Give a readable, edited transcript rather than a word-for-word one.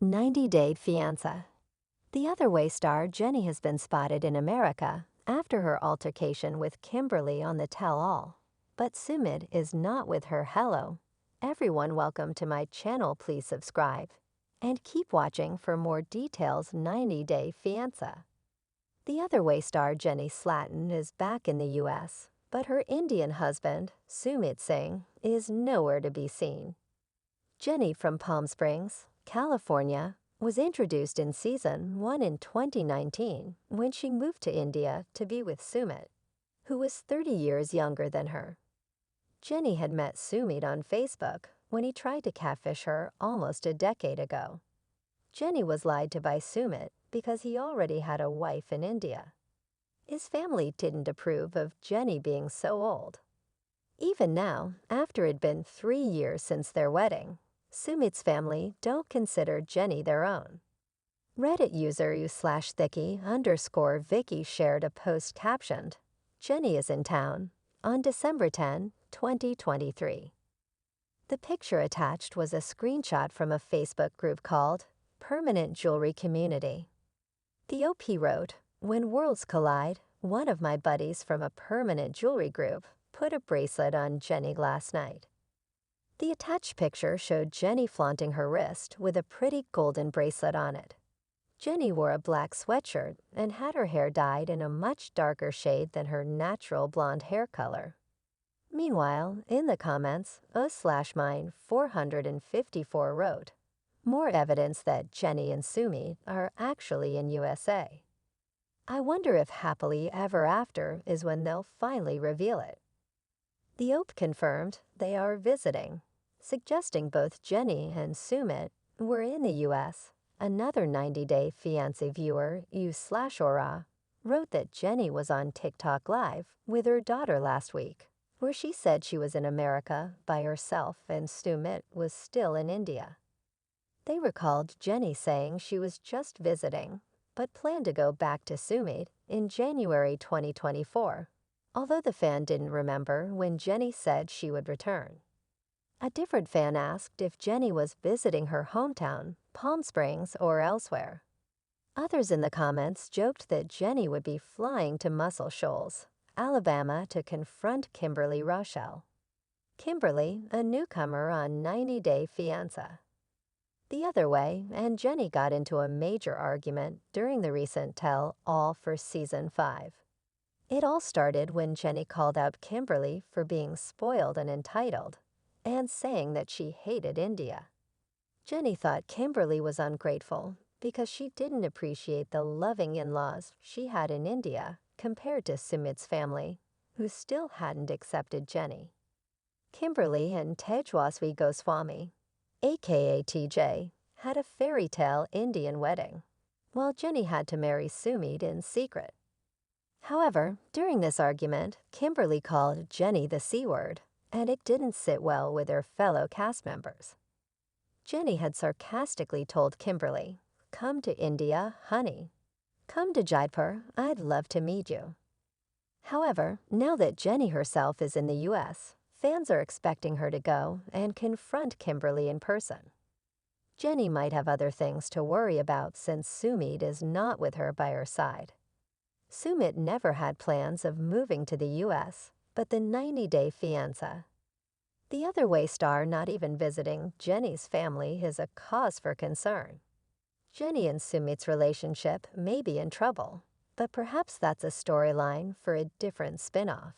90-Day Fiancé. The Other Way star Jenny has been spotted in America after her altercation with Kimberly on the tell-all. But Sumit is not with her. Hello. Everyone, welcome to my channel. Please subscribe. And keep watching for more details. 90-Day Fiancé. The Other Way star Jenny Slatten is back in the US, but her Indian husband, Sumit Singh, is nowhere to be seen. Jenny from Palm Springs, California, was introduced in Season 1 in 2019 when she moved to India to be with Sumit, who was 30 years younger than her. Jenny had met Sumit on Facebook when he tried to catfish her almost a decade ago. Jenny was lied to by Sumit because he already had a wife in India. His family didn't approve of Jenny being so old. Even now, after it had been 3 years since their wedding, Sumit's family don't consider Jenny their own. Reddit user u/Thickie_Vicky shared a post captioned, "Jenny is in town," on December 10, 2023. The picture attached was a screenshot from a Facebook group called Permanent Jewelry Community. The OP wrote, "When worlds collide, one of my buddies from a permanent jewelry group put a bracelet on Jenny last night." The attached picture showed Jenny flaunting her wrist with a pretty golden bracelet on it. Jenny wore a black sweatshirt and had her hair dyed in a much darker shade than her natural blonde hair color. Meanwhile, in the comments, us/mine454 wrote, "More evidence that Jenny and Sumit are actually in USA. I wonder if happily ever after is when they'll finally reveal it." The OP confirmed they are visiting, suggesting both Jenny and Sumit were in the US. Another 90-Day Fiancé viewer, u/Aura, wrote that Jenny was on TikTok Live with her daughter last week, where she said she was in America by herself and Sumit was still in India. They recalled Jenny saying she was just visiting, but planned to go back to Sumit in January 2024, although the fan didn't remember when Jenny said she would return. A different fan asked if Jenny was visiting her hometown, Palm Springs, or elsewhere. Others in the comments joked that Jenny would be flying to Muscle Shoals, Alabama, to confront Kimberly Rochelle. Kimberly, a newcomer on 90-Day Fiancé. The Other Way and Jenny got into a major argument during the recent tell-all for Season 5. It all started when Jenny called out Kimberly for being spoiled and entitled, and saying that she hated India. Jenny thought Kimberly was ungrateful because she didn't appreciate the loving in-laws she had in India compared to Sumit's family, who still hadn't accepted Jenny. Kimberly and Tejwasvi Goswami, aka TJ, had a fairy tale Indian wedding, while Jenny had to marry Sumit in secret. However, during this argument, Kimberly called Jenny the C word, and it didn't sit well with her fellow cast members. Jenny had sarcastically told Kimberly, "Come to India, honey. Come to Jaipur, I'd love to meet you." However, now that Jenny herself is in the US, fans are expecting her to go and confront Kimberly in person. Jenny might have other things to worry about since Sumit is not with her by her side. Sumit never had plans of moving to the US, but the 90-Day Fiancé. The Other Way star not even visiting Jenny's family is a cause for concern. Jenny and Sumit's relationship may be in trouble, but perhaps that's a storyline for a different spin-off.